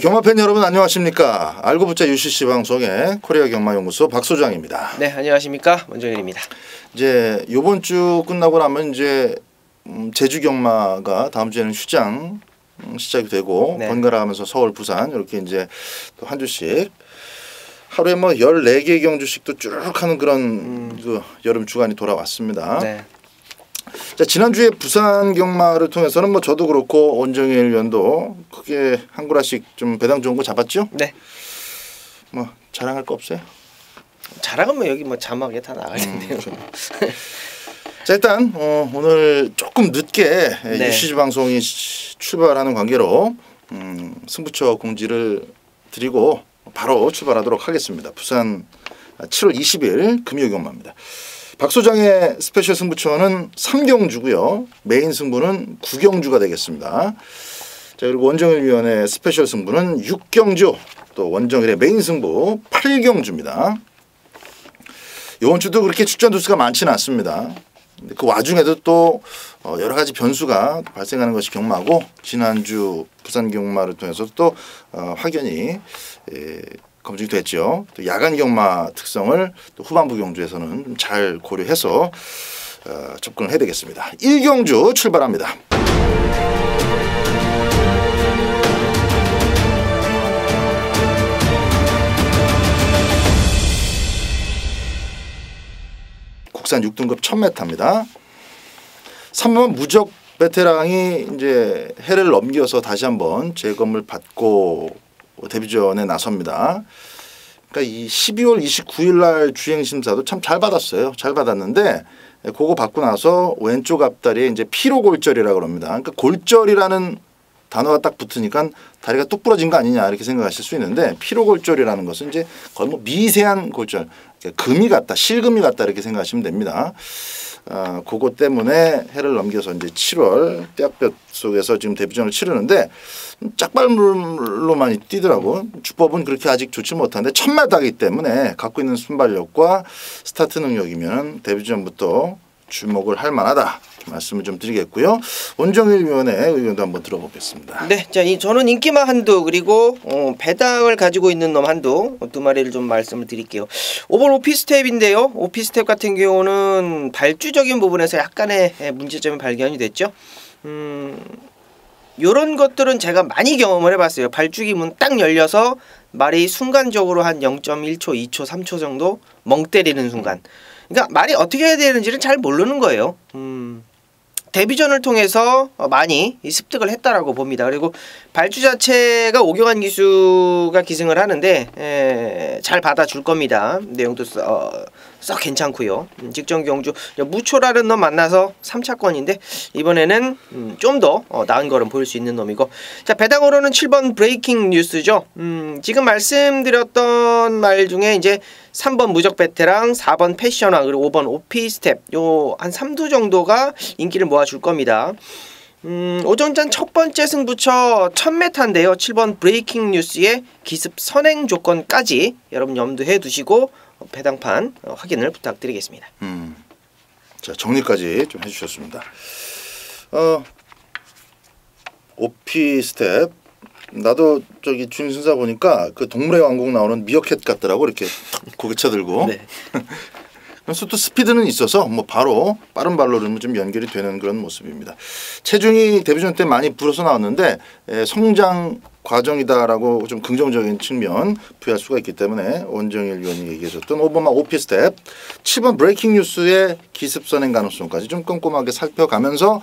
경마팬 여러분 안녕하십니까. 알고 붙자 UCC 방송의 코리아 경마연구소 박 소장입니다. 네, 안녕하십니까. 원정일입니다. 이제 이번 주 끝나고 나면 이제 제주 경마가 다음 주에는 휴장 시작이 되고 네. 번갈아 가면서 서울, 부산 이렇게 이제 또 한 주씩 하루에 뭐 14개 경주씩도 쭉 하는 그런 그 여름 주간이 돌아왔습니다. 네. 자, 지난주에 부산 경마를 통해서는 뭐 저도 그렇고 원정일 위원도 크게 한 구라씩 좀 배당 좋은 거 잡았죠? 네. 뭐 자랑할 거 없어요? 자랑은 뭐 여기 뭐 자막에 다 나갈 텐데요. 자, 일단 오늘 조금 늦게 네. UCC 방송이 출발하는 관계로 승부처 공지를 드리고 바로 출발하도록 하겠습니다. 부산 7월 20일 금요 경마입니다. 박 소장의 스페셜 승부처는 3경주고요. 메인 승부는 9경주가 되겠습니다. 자, 그리고 원정일 위원의 스페셜 승부는 6경주, 또 원정일의 메인 승부 8경주입니다. 이번 주도 그렇게 출전 두수가 많지는 않습니다. 근데 그 와중에도 또 여러 가지 변수가 발생하는 것이 경마고, 지난주 부산 경마를 통해서 또 확연히 검증이 됐죠. 또 야간 경마 특성을 또 후반부 경주에서는 잘 고려해서 접근을 해야 되겠습니다. 1경주 출발합니다. 국산 6등급 1000m입니다. 3번 무적 베테랑이 이제 해를 넘겨서 다시 한번 재검을 받고 데뷔전에 나섭니다. 그러니까 이 12월 29일 날 주행 심사도 참 잘 받았어요. 잘 받았는데 그거 받고 나서 왼쪽 앞다리에 이제 피로골절이라고 합니다. 그러니까 골절이라는 단어가 딱 붙으니까 다리가 뚝 부러진 거 아니냐 이렇게 생각하실 수 있는데, 피로골절이라는 것은 이제 거의 뭐 미세한 골절, 금이 갔다, 실금이 갔다 이렇게 생각하시면 됩니다. 그거 때문에 해를 넘겨서 이제 7월 떼약볕 속에서 지금 데뷔전을 치르는데 짝발물로 많이 뛰더라고. 주법은 그렇게 아직 좋지 못한데 1000m이기 때문에 갖고 있는 순발력과 스타트 능력이면 데뷔전부터 주목을 할 만하다, 말씀을 좀 드리겠고요. 원정일 위원의 의견도 한번 들어보겠습니다. 네, 자, 저는 인기마 한두 그리고 배당을 가지고 있는 놈 한두 두 마리를 좀 말씀을 드릴게요. 5번 오피스텝인데요. 오피스텝 같은 경우는 발주적인 부분에서 약간의 문제점이 발견이 됐죠. 요런 것들은 제가 많이 경험을 해봤어요. 발주기 문 딱 열려서 말이 순간적으로 한 0.1초, 2초, 3초 정도 멍 때리는 순간. 그러니까 말이 어떻게 해야 되는지를 잘 모르는 거예요. 데뷔전을 통해서 많이 습득을 했다라고 봅니다. 그리고 발주 자체가 오경환 기수가 기승을 하는데 잘 받아줄 겁니다. 내용도 썩 괜찮고요. 직전 경주 무초라는 놈 만나서 3차권인데 이번에는 좀 더 나은 거는 보일 수 있는 놈이고, 자, 배당으로는 7번 브레이킹 뉴스죠. 지금 말씀드렸던 말 중에 이제 3번 무적 베테랑, 4번 패셔나, 그리고 5번 오피스텝, 요 한 3두 정도가 인기를 모아줄 겁니다. 오전장 첫 번째 승부처 1000m인데요. 7번 브레이킹 뉴스의 기습 선행 조건까지 여러분 염두해 두시고 배당판 확인을 부탁드리겠습니다. 자, 정리까지 좀 해주셨습니다. 오피스텝, 나도 저기 중순사 보니까 그 동물의 왕국 나오는 미어캣 같더라고, 이렇게 고개 쳐들고. 네. 그래서 또 스피드는 있어서 뭐 바로 빠른 발로는 좀 연결이 되는 그런 모습입니다. 체중이 데뷔전 때 많이 불어서 나왔는데 성장 과정이다라고 좀 긍정적인 측면 부여할 수가 있기 때문에 원정일 위원이 얘기해줬던 5번만 오피스텝, 7번 브레이킹 뉴스의 기습 선행 가능성까지 좀 꼼꼼하게 살펴가면서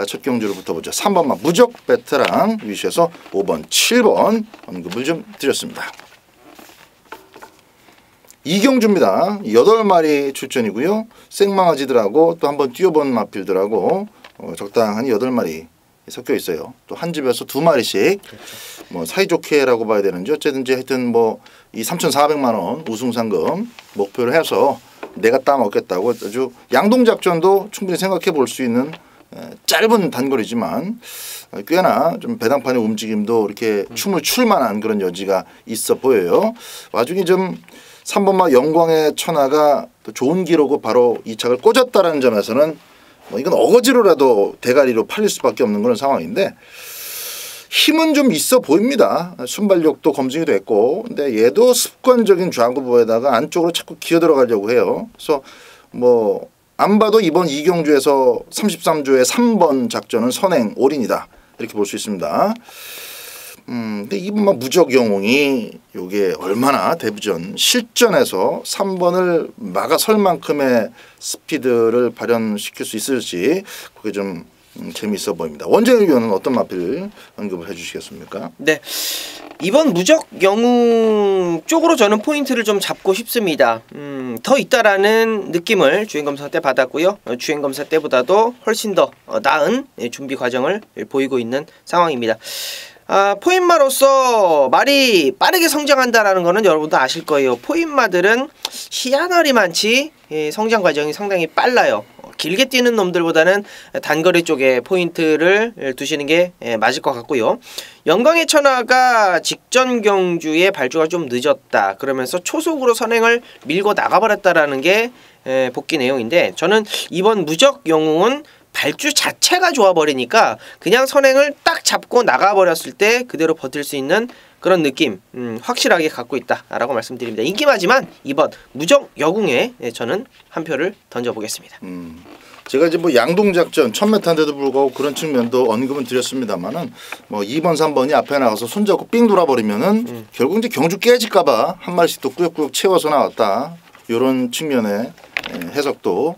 첫 경주를 붙어보죠. 3번만 무적 베테랑 위시에서 5번, 7번 언급을 좀 드렸습니다. 2경주입니다. 8마리 출전이고요. 생망아지들하고 또 한번 뛰어본 마필들하고 적당한 8마리 섞여 있어요. 또 한 집에서 2마리씩 그렇죠. 뭐 사이좋게라고 봐야 되는지 어쨌든지 하여튼 뭐 이 3,400만 원 우승 상금 목표로 해서 내가 따먹겠다고 아주 양동작전도 충분히 생각해 볼 수 있는 짧은 단거리지만 꽤나 좀 배당판의 움직임도 이렇게 춤을 출 만한 그런 여지가 있어 보여요. 와중에 좀 3번마 영광의 천하가 또 좋은 기록으로 바로 이 착을 꽂았다는 점에서는 뭐 이건 어거지로라도 대가리로 팔릴 수밖에 없는 그런 상황인데, 힘은 좀 있어 보입니다. 순발력도 검증이 됐고, 근데 얘도 습관적인 좌구보에다가 안쪽으로 자꾸 기어 들어가려고 해요. 그래서 뭐 안 봐도 이번 이경주에서 33조의 3번 작전은 선행 올인이다 이렇게 볼 수 있습니다. 근데 이번 무적 영웅이 요게 얼마나 데뷔전 실전에서 3번을 막아설 만큼의 스피드를 발현시킬 수 있을지 그게 좀 재미있어 보입니다. 원재현 위원은 어떤 마필 언급을 해주시겠습니까? 네, 이번 무적 영웅 쪽으로 저는 포인트를 좀 잡고 싶습니다. 더 있다라는 느낌을 주행검사 때 받았고요. 주행검사 때보다도 훨씬 더 나은 준비 과정을 보이고 있는 상황입니다. 포인마로서 말이 빠르게 성장한다라는 거는 여러분도 아실 거예요. 포인마들은 희한하리만치 성장 과정이 상당히 빨라요. 길게 뛰는 놈들보다는 단거리 쪽에 포인트를 두시는 게 맞을 것 같고요. 영광의 천하가 직전 경주에 발주가 좀 늦었다. 그러면서 초속으로 선행을 밀고 나가버렸다라는 게 복귀 내용인데, 저는 이번 무적 영웅은 발주 자체가 좋아버리니까 그냥 선행을 딱 잡고 나가버렸을 때 그대로 버틸 수 있는 그런 느낌 확실하게 갖고 있다라고 말씀드립니다. 인기마지만 이번 무적 영웅에 저는 한 표를 던져보겠습니다. 제가 이제 뭐 양동작전 1000m인데도 불구하고 그런 측면도 언급은 드렸습니다만은 뭐 2번 3번이 앞에 나가서 손잡고 삥 돌아버리면은 결국 이제 경주 깨질까봐 한 마리씩 또 꾸역꾸역 채워서 나왔다, 이런 측면의 해석도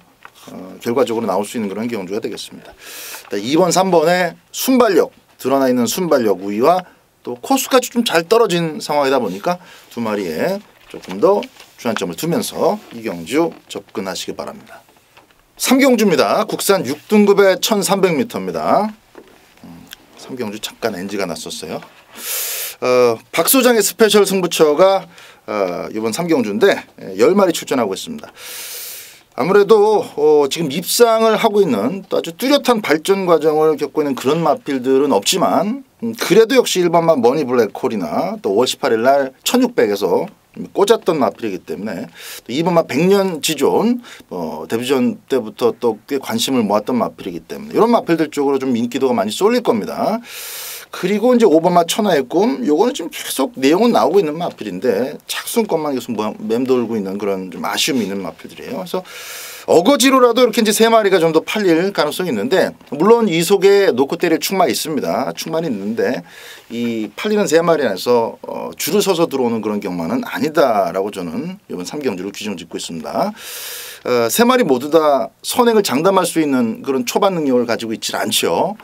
결과적으로 나올 수 있는 그런 경주가 되겠습니다. 2번 3번의 순발력, 드러나 있는 순발력 우위와 또 코스까지 좀 잘 떨어진 상황이다 보니까 두 마리에 조금 더 주안점을 두면서 이 경주 접근하시기 바랍니다. 3경주입니다. 국산 6등급의 1300m입니다. 3경주 잠깐 NG가 났었어요. 박 소장의 스페셜 승부처가 이번 3경주인데 10마리 출전하고 있습니다. 아무래도 지금 입상을 하고 있는 또 아주 뚜렷한 발전 과정을 겪고 있는 그런 마필들은 없지만 그래도 역시 1번만 머니 블랙홀이나 또 5월 18일 날 1600에서 꽂았던 마필이기 때문에 또 2번만 100년 지존 데뷔전 때부터 또 꽤 관심을 모았던 마필이기 때문에 이런 마필들 쪽으로 좀 인기도가 많이 쏠릴 겁니다. 그리고 이제 5번마 천하의 꿈, 요거는 지금 계속 내용은 나오고 있는 마필인데 착순권만 계속 맴돌고 있는 그런 좀 아쉬움이 있는 마필들이에요. 그래서 어거지로라도 이렇게 이제 3마리가 좀 더 팔릴 가능성이 있는데, 물론 이 속에 놓고 때릴 충만 있습니다. 충만이 있는데 이 팔리는 3마리 안에서 줄을 서서 들어오는 그런 경우는 아니다라고 저는 이번 3경주를 규정 짓고 있습니다. 3마리 모두 다 선행을 장담할 수 있는 그런 초반 능력을 가지고 있질 않죠.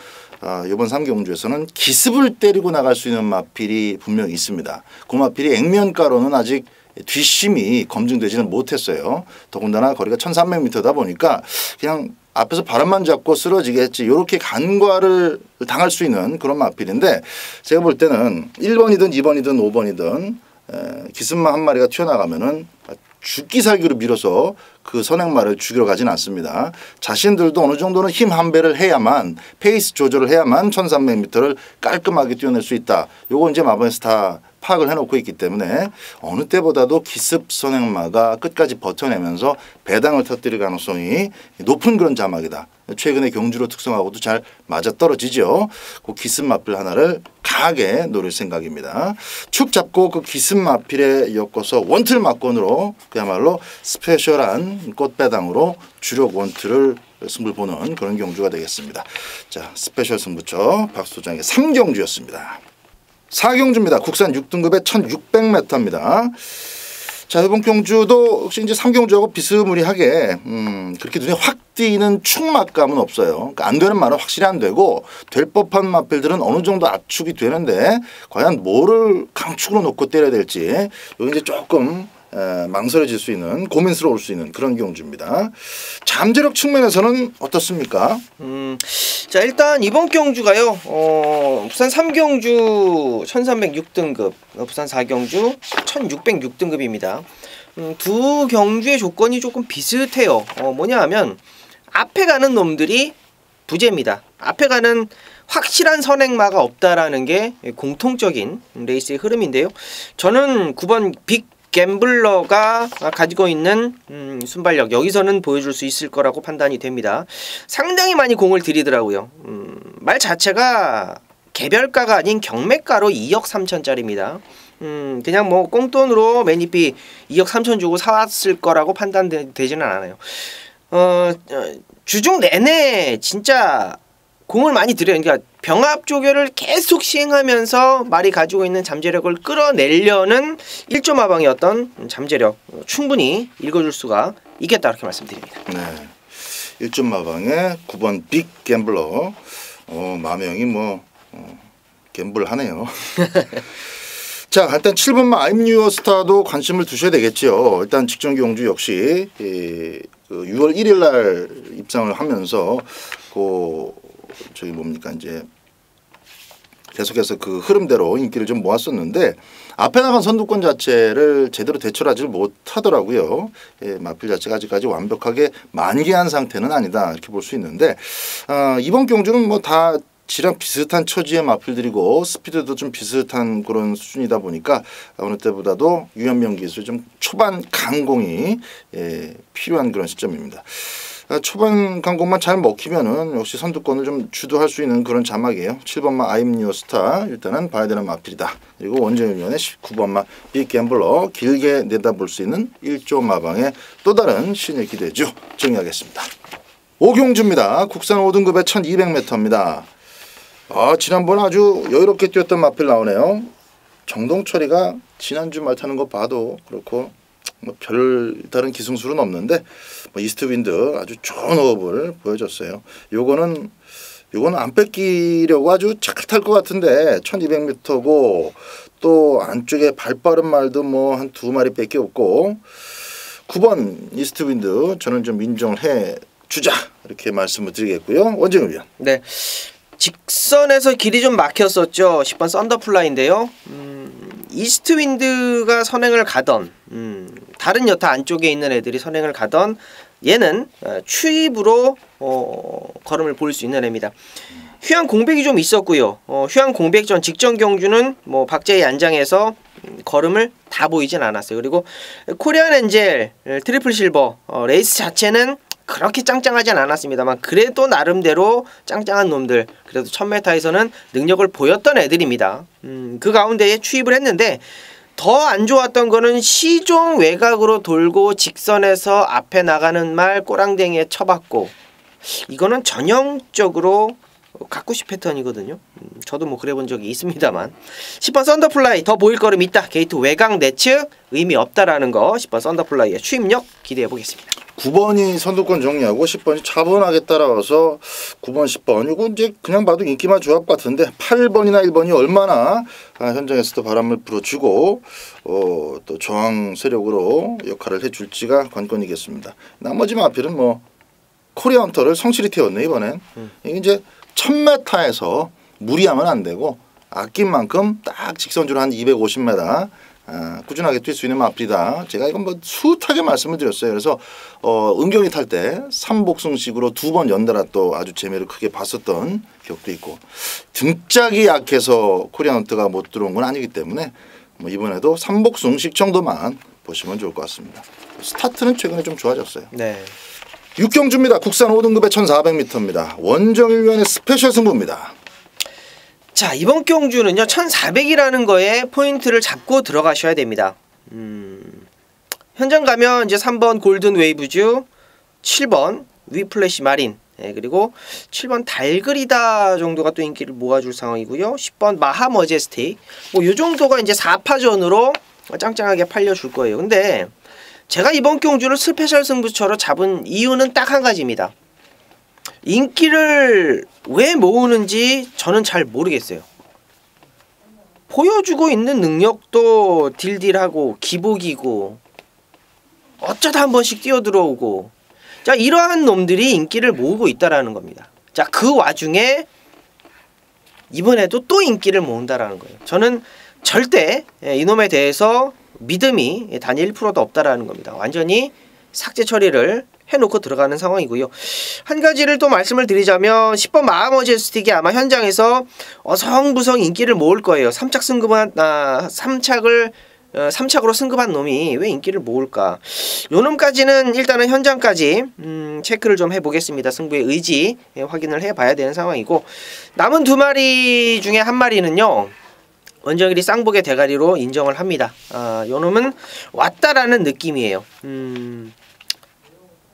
이번 3경주에서는 기습을 때리고 나갈 수 있는 마필이 분명히 있습니다. 그 마필이 액면가로는 아직 뒷심이 검증되지는 못했어요. 더군다나 거리가 1300m다 보니까 그냥 앞에서 바람만 잡고 쓰러지겠지, 이렇게 간과를 당할 수 있는 그런 마필인데, 제가 볼 때는 1번이든 2번이든 5번이든 기습만 한 마리가 튀어나가면은 죽기 살기로 밀어서 그 선행마를 죽이러 가진 않습니다. 자신들도 어느 정도는 힘 한 배를 해야만, 페이스 조절을 해야만 1300m를 깔끔하게 뛰어낼 수 있다. 요거 이제 마번에서 다 파악을 해놓고 있기 때문에 어느 때보다도 기습 선행마가 끝까지 버텨내면서 배당을 터뜨릴 가능성이 높은 그런 자막이다. 최근에 경주로 특성하고도 잘 맞아떨어지죠. 그 기습 마필 하나를 강하게 노릴 생각입니다. 축 잡고 그 기습 마필에 엮어서 원틀 막건으로 그야말로 스페셜한 꽃배당으로 주력 원틀을 승부를 보는 그런 경주가 되겠습니다. 자, 스페셜 승부처 박 소장의 3경주였습니다. 4경주입니다. 국산 6등급의 1600m입니다. 자, 이번 경주도 역시 이제 3경주하고 비스무리하게 그렇게 눈에 확 띄는 충막감은 없어요. 그러니까 안 되는 말은 확실히 안 되고, 될 법한 마필들은 어느 정도 압축이 되는데 과연 뭐를 강축으로 놓고 때려야 될지 여기 이제 조금 망설여질 수 있는, 고민스러울 수 있는 그런 경주입니다. 잠재력 측면에서는 어떻습니까? 자, 일단 이번 경주가요, 부산 3경주 1306등급, 부산 4경주 1606등급입니다. 두 경주의 조건이 조금 비슷해요. 뭐냐 하면 앞에 가는 놈들이 부재입니다. 앞에 가는 확실한 선행마가 없다라는 게 공통적인 레이스의 흐름인데요. 저는 9번 빅 갬블러가 가지고 있는 순발력, 여기서는 보여줄 수 있을 거라고 판단이 됩니다. 상당히 많이 공을 들이더라고요. 말 자체가 개별가가 아닌 경매가로 2억 3천짜리입니다. 그냥 뭐 꽁돈으로 매니피 2억 3천 주고 사왔을 거라고 판단되지는 않아요. 주중 내내 진짜 공을 많이 들여요. 그러니까 병합 조교를 계속 시행하면서 말이 가지고 있는 잠재력을 끌어내려는 1조 마방의 어떤 잠재력 충분히 읽어줄 수가 있겠다 이렇게 말씀드립니다. 네, 1조 마방의 9번 빅 갬블러. 마명이 뭐 갬블하네요. 자, 일단 7번마 I'm Your Star도 관심을 두셔야 되겠죠. 일단 직전 경주 역시 그 6월 1일 날 입상을 하면서 저기 뭡니까 이제 계속해서 그 흐름대로 인기를 좀 모았었는데 앞에 나간 선두권 자체를 제대로 대처하지 못하더라고요. 마필 자체가 아직까지 완벽하게 만개한 상태는 아니다 이렇게 볼 수 있는데 이번 경주는 뭐 다 지랑 비슷한 처지의 마필들이고 스피드도 좀 비슷한 그런 수준이다 보니까 어느 때보다도 유연명 기술 좀 초반 강공이 필요한 그런 시점입니다. 초반 강공만 잘 먹히면은 역시 선두권을 좀 주도할 수 있는 그런 자막이에요. 7번마 I'm Your Star 일단은 봐야 되는 마필이다. 그리고 원정일 위원의 19번마 빅 갬블러 길게 내다볼 수 있는 1조 마방의 또 다른 신의 기대죠. 정리하겠습니다. 오경주입니다. 국산 5등급의 1200m입니다. 지난번 아주 여유롭게 뛰었던 마필 나오네요. 정동철이가 지난주 말 타는 거 봐도 그렇고 뭐 별다른 기승술은 없는데 이스트윈드 아주 좋은 호흡을 보여줬어요. 요거는 안 뺏기려고 아주 잘 탈 것 같은데 1200m고 또 안쪽에 발 빠른 말도 뭐 한 2마리밖에 없고 9번 이스트윈드 저는 좀 인정을 해 주자 이렇게 말씀을 드리겠고요. 원정일 위원. 네. 직선에서 길이 좀 막혔었죠. 10번 썬더플라이인데요. 이스트윈드가 선행을 가던 다른 여타 안쪽에 있는 애들이 선행을 가던 얘는 추입으로 걸음을 보일 수 있는 애입니다. 휴양 공백이 좀 있었고요. 휴양 공백 전 직전 경주는 뭐 박재희 안장에서 걸음을 다 보이진 않았어요. 그리고 코리안 엔젤 트리플 실버 레이스 자체는 그렇게 짱짱하진 않았습니다만 그래도 나름대로 짱짱한 놈들 그래도 1000m에서는 능력을 보였던 애들입니다. 그 가운데에 추입을 했는데 더 안 좋았던 거는 시종 외곽으로 돌고 직선에서 앞에 나가는 말 꼬랑댕이에 쳐박고 이거는 전형적으로 가쿠시 패턴이거든요. 저도 뭐 그래 본 적이 있습니다만 10번 썬더플라이 더 보일 걸음 있다. 게이트 외곽 내측 의미 없다라는 거 10번 썬더플라이의 추입력 기대해 보겠습니다. 9번이 선두권 정리하고 10번이 차분하게 따라와서 9번 10번 이거 이제 그냥 봐도 인기만 조합 같은데 8번이나 1번이 얼마나 현장에서도 바람을 불어주고 또 저항 세력으로 역할을 해줄지가 관건이겠습니다. 나머지 마필은 뭐 코리아 헌터를 성실히 태웠네 이번엔. 이게 이제 1000m에서 무리하면 안 되고 아낀 만큼 딱 직선주로 한 250m 꾸준하게 뛸 수 있는 마필이다. 제가 이건 뭐 숱하게 말씀을 드렸어요. 그래서 은경이 탈 때 3복승식으로 2번 연달아 또 아주 재미를 크게 봤었던 기억도 있고 등짝이 약해서 코리아 헌터가 못 들어온 건 아니기 때문에 뭐 이번에도 3복승식 정도만 보시면 좋을 것 같습니다. 스타트는 최근에 좀 좋아졌어요. 네. 6경주입니다. 국산 5등급의 1400m입니다. 원정일 위원의 스페셜 승부입니다. 자, 이번 경주는요 1400이라는 거에 포인트를 잡고 들어가셔야 됩니다. 현장 가면 이제 3번 골든 웨이브즈, 7번 위플래시 마린, 그리고 7번 달그리다 정도가 또 인기를 모아줄 상황이고요. 10번 마하 머제스틱, 뭐 요 정도가 이제 4파전으로 짱짱하게 팔려줄 거예요. 근데 제가 이번 경주를 스페셜 승부처로 잡은 이유는 딱 한 가지입니다. 인기를 왜 모으는지 저는 잘 모르겠어요. 보여주고 있는 능력도 딜딜하고 기복이고 어쩌다 한 번씩 뛰어들어오고 자 이러한 놈들이 인기를 모으고 있다라는 겁니다. 자 그 와중에 이번에도 또 인기를 모은다라는 거예요. 저는 절대 이놈에 대해서 믿음이 단 1%도 없다라는 겁니다. 완전히 삭제 처리를 해놓고 들어가는 상황이고요. 한 가지를 또 말씀을 드리자면 10번 마하머제스틱이 아마 현장에서 어성부성 인기를 모을 거예요. 3착 승급한 3착을 3착으로 승급한 놈이 왜 인기를 모을까? 요 놈까지는 일단은 현장까지 체크를 좀 해보겠습니다. 승부의 의지 확인을 해봐야 되는 상황이고, 남은 두 마리 중에 한 마리는요 원정일이 쌍복의 대가리로 인정을 합니다. 요 놈은 왔다라는 느낌이에요.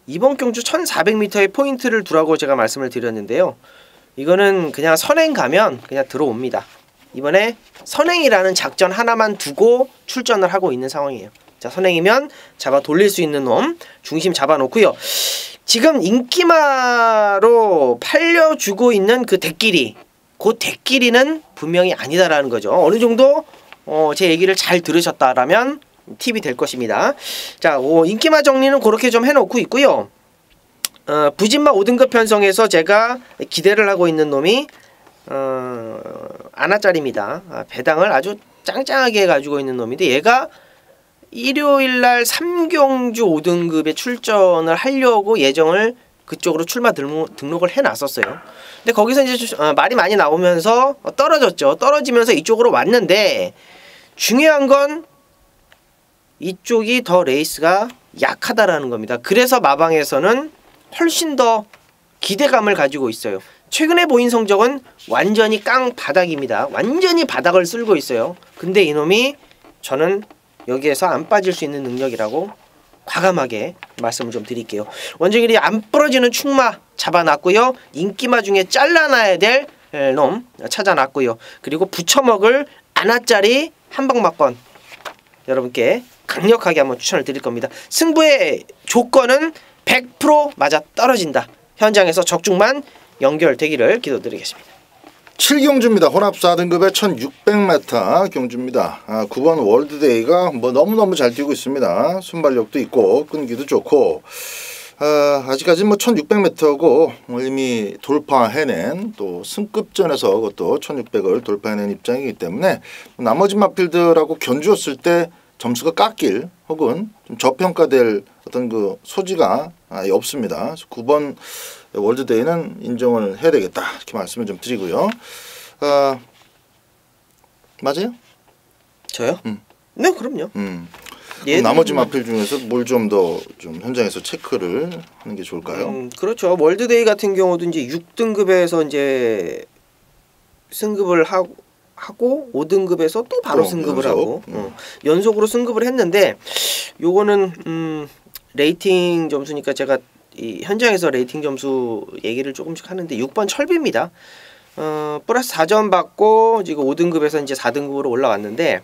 이번 경주 1400m의 포인트를 두라고 제가 말씀을 드렸는데요, 이거는 그냥 선행 가면 그냥 들어옵니다. 이번에 선행이라는 작전 하나만 두고 출전을 하고 있는 상황이에요. 자, 선행이면 잡아 돌릴 수 있는 놈 중심 잡아 놓고요. 지금 인기마로 팔려주고 있는 그 대끼리, 그 대끼리는 분명히 아니다라는 거죠. 어느 정도 제 얘기를 잘 들으셨다라면 팁이 될 것입니다. 자, 인기마 정리는 그렇게 좀 해놓고 있고요. 부진마 5등급 편성에서 제가 기대를 하고 있는 놈이 아나짜리입니다. 배당을 아주 짱짱하게 가지고 있는 놈인데, 얘가 일요일날 3경주 5등급에 출전을 하려고 예정을 그쪽으로 출마 등록을 해놨었어요. 근데 거기서 이제 말이 많이 나오면서 떨어졌죠. 떨어지면서 이쪽으로 왔는데, 중요한 건 이쪽이 더 레이스가 약하다라는 겁니다. 그래서 마방에서는 훨씬 더 기대감을 가지고 있어요. 최근에 보인 성적은 완전히 깡 바닥입니다. 완전히 바닥을 쓸고 있어요. 근데 이놈이 저는 여기에서 안 빠질 수 있는 능력이라고 과감하게 말씀을 좀 드릴게요. 원정일이 안 부러지는 축마 잡아놨고요. 인기마 중에 잘라놔야 될 놈 찾아놨고요. 그리고 부쳐먹을 아나짜리 한방막건 여러분께 강력하게 한번 추천을 드릴 겁니다. 승부의 조건은 100% 맞아 떨어진다. 현장에서 적중만 연결되기를 기도드리겠습니다. 7경주입니다. 혼합 4등급의 1600m 경주입니다. 9번 월드데이가 뭐 너무너무 잘 뛰고 있습니다. 순발력도 있고 끈기도 좋고, 아직까지 뭐 1600m고 이미 돌파해낸, 또 승급전에서 그것도 1600을 돌파해낸 입장이기 때문에 나머지 마필들하고 견주었을 때 점수가 깎일 혹은 좀 저평가될 어떤 그 소지가 없습니다. 그래서 9번 월드데이는 인정을 해야 되겠다, 이렇게 말씀을 좀 드리고요. 맞아요? 저요? 네, 그럼요. 나머지 마필 중에서 뭘 좀 더 좀 현장에서 체크를 하는 게 좋을까요? 그렇죠. 월드데이 같은 경우도 이제 6등급에서 이제 승급을 하고 5등급에서 또 바로 승급을 하고 연속으로 승급을 했는데, 요거는 레이팅 점수니까 제가 이 현장에서 레이팅 점수 얘기를 조금씩 하는데, 6번 철비입니다. 플러스 4점 받고 지금 5등급에서 이제 4등급으로 올라왔는데,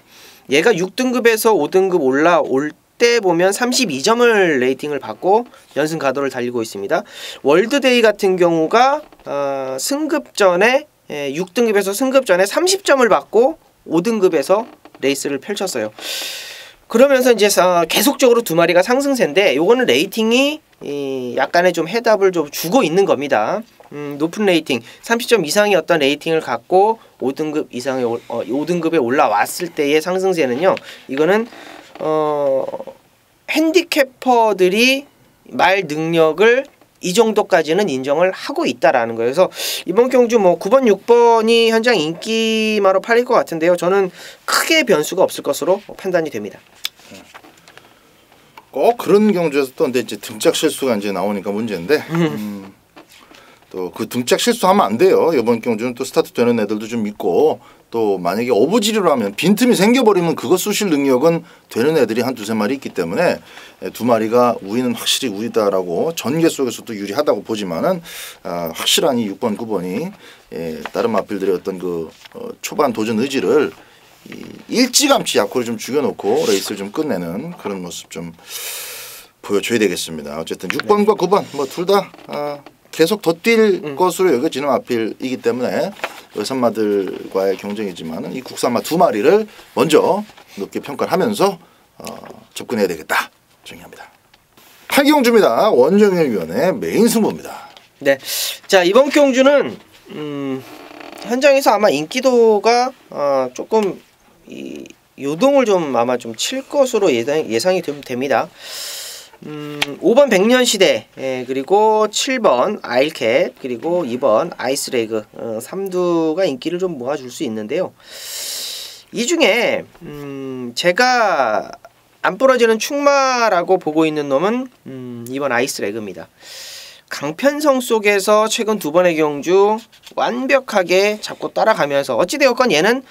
얘가 6등급에서 5등급 올라올 때 보면 32점을 레이팅을 받고 연승 가도를 달리고 있습니다. 월드데이 같은 경우가 승급전에 6등급에서 승급전에 30점을 받고 5등급에서 레이스를 펼쳤어요. 그러면서 이제 계속적으로 두 마리가 상승세인데, 요거는 레이팅이 약간의 좀 해답을 좀 주고 있는 겁니다. 높은 레이팅, 30점 이상의 어떤 레이팅을 갖고 5등급 이상의 5등급에 올라왔을 때의 상승세는요, 이거는 핸디캐퍼들이 말 능력을 이 정도까지는 인정을 하고 있다라는 거예요. 그래서 이번 경주 뭐 9번, 6번이 현장 인기마로 팔릴 것 같은데요, 저는 크게 변수가 없을 것으로 판단이 됩니다. 꼭 그런 경주에서 또 근데 이제 등짝 실수가 이제 나오니까 문제인데, 또 그 등짝 실수하면 안 돼요. 이번 경주는 또 스타트 되는 애들도 좀 있고, 또 만약에 오버지리로 하면 빈틈이 생겨버리면 그거 쑤실 능력은 되는 애들이 한 두세 마리 있기 때문에 두 마리가 우위는 확실히 우위다라고 전개 속에서도 유리하다고 보지만은, 확실한 이 6번, 9번이 다른 마필들의 어떤 그 초반 도전 의지를 일찌감치 약호를 좀 죽여놓고 레이스를 좀 끝내는 그런 모습 좀 보여줘야 되겠습니다. 어쨌든 6번과 9번 뭐 둘 다 계속 더 뛸 것으로 여겨지는 마필이기 때문에 외산마들과의 경쟁이지만은 이 국산마 두 마리를 먼저 높게 평가를 하면서 접근해야 되겠다 정리합니다. 8경주입니다. 원정일 위원의 메인 승부입니다. 네, 자 이번 경주는 현장에서 아마 인기도가 조금 요동을 좀 아마 좀 칠 것으로 예상이 됩니다. 5번 백년시대, 그리고 7번 아일캣, 그리고 2번 아이스레그, 3두가 인기를 좀 모아줄 수 있는데요. 이 중에 제가 안 부러지는 충마라고 보고 있는 놈은 이번 아이스레그입니다. 강편성 속에서 최근 두 번의 경주 완벽하게 잡고 따라가면서 어찌되었건 얘는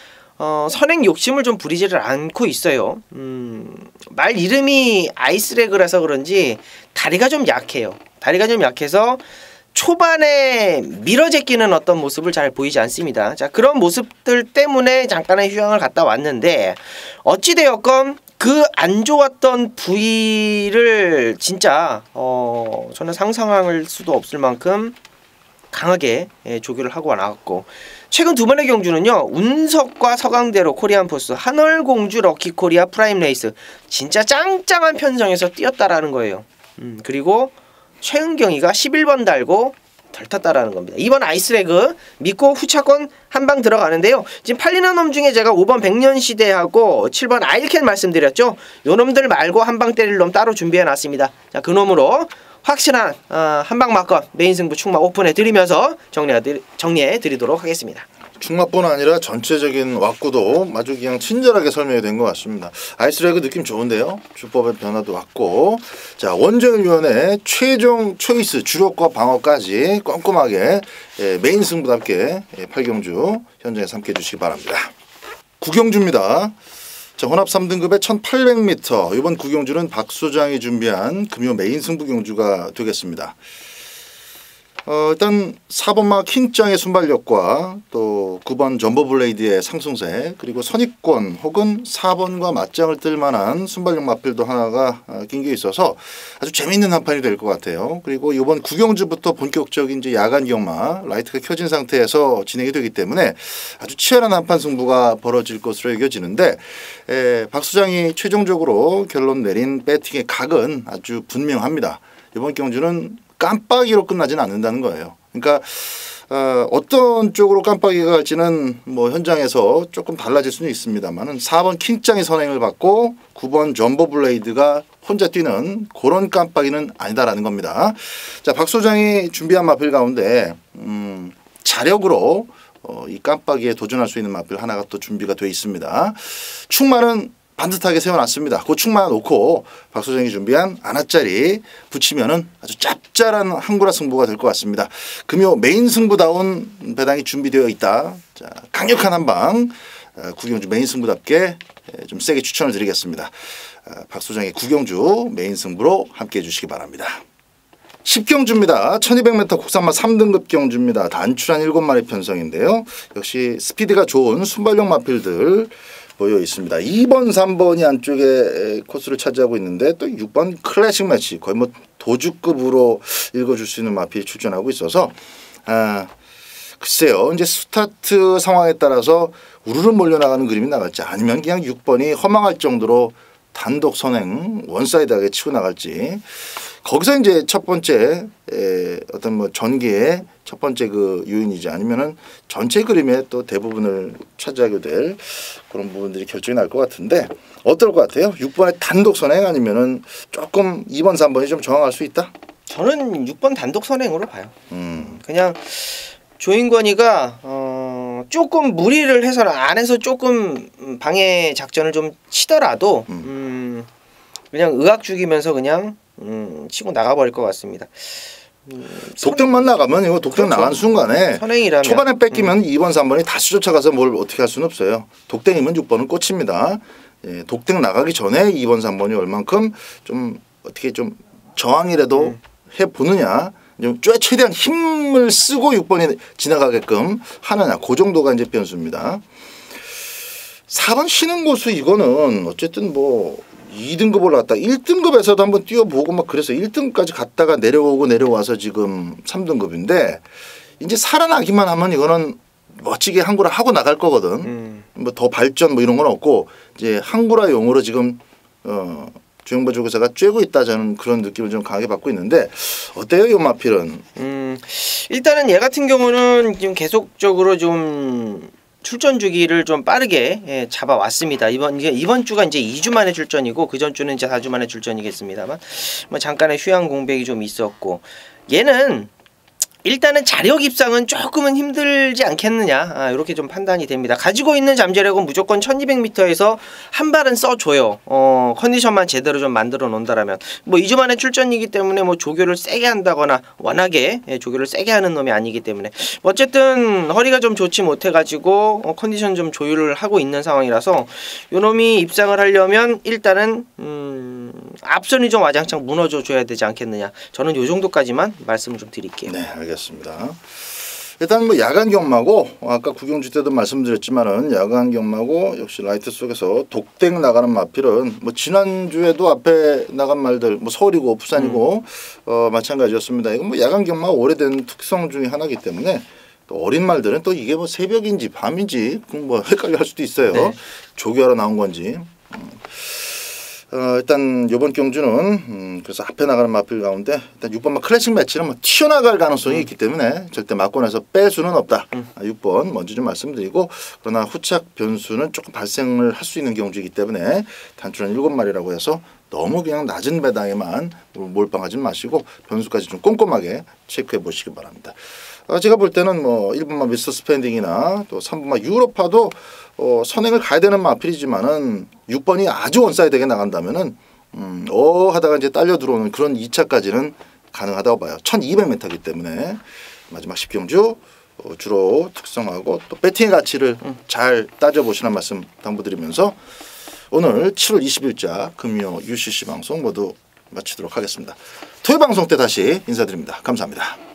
선행 욕심을 좀 부리지를 않고 있어요. 말 이름이 아이스레그라서 그런지 다리가 좀 약해요. 다리가 좀 약해서 초반에 밀어제끼는 어떤 모습을 잘 보이지 않습니다. 자, 그런 모습들 때문에 잠깐의 휴양을 갔다 왔는데 어찌되었건 그 안 좋았던 부위를 진짜 저는 상상할 수도 없을 만큼 강하게 조교를 하고 나왔고, 최근 두 번의 경주는요, 운석과 서강대로 코리안포스, 한월공주, 럭키코리아, 프라임레이스, 진짜 짱짱한 편성에서 뛰었다라는 거예요. 그리고 최은경이가 11번 달고 덜 탔다라는 겁니다. 이번 아이스레그 믿고 후차권 한 방 들어가는데요. 지금 팔리는 놈 중에 제가 5번 백년시대하고 7번 아일캔 말씀드렸죠. 요 놈들 말고 한 방 때릴 놈 따로 준비해놨습니다. 자, 그 놈으로 확실한 한방 막건 메인 승부 충마 오픈해 드리면서 정리해 드리도록 하겠습니다. 충마뿐 아니라 전체적인 왁구도 아주 그냥 친절하게 설명이 된 것 같습니다. 아이스레그 느낌 좋은데요. 주법의 변화도 왔고, 자, 원정위원회 최종 초이스 주력과 방어까지 꼼꼼하게 메인 승부답게 8경주 현장에서 함께해 주시기 바랍니다. 9경주입니다. 자, 혼합 3등급의 1800m, 이번 9경주는 박 소장이 준비한 금요 메인 승부 경주가 되겠습니다. 일단 4번마 킹짱의 순발력과 또 9번 점버블레이드의 상승세, 그리고 선입권 혹은 4번과 맞짱을 뜰 만한 순발력 마필도 하나가 낀 게 있어서 아주 재미있는 한판이 될 것 같아요. 그리고 이번 9경주부터 본격적인 이제 야간 경마 라이트가 켜진 상태에서 진행이 되기 때문에 아주 치열한 한판 승부가 벌어질 것으로 여겨지는데, 박 수장이 최종적으로 결론 내린 배팅의 각은 아주 분명합니다. 이번 경주는 깜빡이로 끝나지는 않는다는 거예요. 그러니까 어떤 쪽으로 깜빡이가 갈지는 뭐 현장에서 조금 달라질 수는 있습니다만은 4번 킹짱이 선행을 받고 9번 점버블레이드가 혼자 뛰는 그런 깜빡이는 아니다라는 겁니다. 자, 박 소장이 준비한 마필 가운데 자력으로 이 깜빡이에 도전할 수 있는 마필 하나가 또 준비가 되어 있습니다. 충마는 반듯하게 세워놨습니다. 그 충만 놓고 박 소장이 준비한 안하짜리 붙이면은 아주 짭짤한 한구라 승부가 될 것 같습니다. 금요 메인 승부다운 배당이 준비되어 있다. 자, 강력한 한방 9경주 메인 승부답게 좀 세게 추천을 드리겠습니다. 박 소장의 9경주 메인 승부로 함께해 주시기 바랍니다. 10경주입니다. 1200m 국산마 3등급 경주입니다. 단출한 7마리 편성인데요. 역시 스피드가 좋은 순발력 마필들 모여 있습니다. 2번, 3번이 안쪽에 코스를 차지하고 있는데 또 6번 클래식 매치, 거의 뭐 도주급으로 읽어줄 수 있는 마필이 출전하고 있어서 글쎄요. 이제 스타트 상황에 따라서 우르르 몰려나가는 그림이 나갈지, 아니면 그냥 6번이 허망할 정도로 단독 선행 원사이드하게 치고 나갈지, 거기서 이제 첫 번째 어떤 뭐 전개의 첫 번째 그 요인이지, 아니면은 전체 그림의 또 대부분을 차지하게 될 그런 부분들이 결정이 날 것 같은데, 어떨 것 같아요? 6번의 단독 선행 아니면은 조금 2번, 3번이 좀 저항할 수 있다? 저는 6번 단독 선행으로 봐요. 그냥 조인권이가 조금 무리를 해서 안에서 조금 방해 작전을 좀 치더라도 그냥 의학 죽이면서 그냥 치고 나가버릴 것 같습니다. 독등만 나가면 이거 독등 그렇죠. 나간 순간에 선행이라면 초반에 뺏기면 2번, 3번이 다시 쫓아가서 뭘 어떻게 할 수는 없어요. 독등이면 6번은 꽂힙니다. 예, 독등 나가기 전에 2번, 3번이 얼만큼 좀 어떻게 좀 저항이라도 해보느냐, 최대한 힘을 쓰고 6번이 지나가게끔 하느냐, 그 정도가 이제 변수입니다. 4번 쉬는 고수, 이거는 어쨌든 뭐 2등급 올라갔다 1등급에서도 한번 뛰어보고 막 그래서 1등까지 갔다가 내려오고 내려와서 지금 3등급인데, 이제 살아나기만 하면 이거는 멋지게 한구라 하고 나갈 거거든. 뭐 더 발전 뭐 이런 건 없고 이제 한구라용으로 지금 주영보 조교사가 쬐고 있다, 저는 그런 느낌을 좀 강하게 받고 있는데, 어때요, 이 마필은? 일단은 얘 같은 경우는 지금 계속적으로 좀 출전 주기를 좀 빠르게 잡아왔습니다. 이번 주가 이제 2주 만에 출전이고 그전 주는 이제 4주 만에 출전이겠습니다만, 뭐 잠깐의 휴양 공백이 좀 있었고, 얘는 일단은 자력 입상은 조금은 힘들지 않겠느냐 이렇게 좀 판단이 됩니다. 가지고 있는 잠재력은 무조건 1200m에서 한 발은 써줘요. 컨디션만 제대로 좀 만들어 놓는다라면 뭐 2주 만에 출전이기 때문에 뭐 조교를 세게 한다거나 워낙에 조교를 세게 하는 놈이 아니기 때문에 어쨌든 허리가 좀 좋지 못해가지고 컨디션 좀 조율을 하고 있는 상황이라서 요 놈이 입상을 하려면 일단은 앞선이 좀 와장창 무너져 줘야 되지 않겠느냐. 저는 요 정도까지만 말씀을 좀 드릴게요. 네, 알겠습니다. 일단 뭐 야간 경마고 아까 구경주 때도 말씀드렸지만은 야간 경마고 역시 라이트 속에서 독땡 나가는 마필은 뭐 지난주에도 앞에 나간 말들 뭐 서울이고 부산이고 마찬가지였습니다. 이건 뭐 야간 경마 오래된 특성 중에 하나이기 때문에 또 어린 말들은 또 이게 뭐 새벽인지 밤인지 뭐 헷갈려 할 수도 있어요. 네. 조교하러 나온 건지. 일단 이번 경주는 그래서 앞에 나가는 마필 가운데 일단 6번 클래식 매치는 뭐 튀어나갈 가능성이 있기 때문에 절대 맞고 나서 뺄 수는 없다. 6번 먼저 좀 말씀드리고 그러나 후착 변수는 조금 발생을 할 수 있는 경주이기 때문에 단추는 7마리라고 해서 너무 그냥 낮은 배당에만 몰빵하지 마시고 변수까지 좀 꼼꼼하게 체크해 보시기 바랍니다. 제가 볼 때는 뭐 1번마 미스터 스펜딩이나 또 3번마 유로파도 선행을 가야 되는 마필이지만은 6번이 아주 원사이드하게 나간다면은 하다가 이제 딸려 들어오는 그런 2차까지는 가능하다고 봐요. 1200m이기 때문에 마지막 10경주 주로 특성하고 또 배팅의 가치를 잘 따져보시는 말씀 당부드리면서 오늘 7월 20일자 금요 UCC 방송 모두 마치도록 하겠습니다. 토요일 방송 때 다시 인사드립니다. 감사합니다.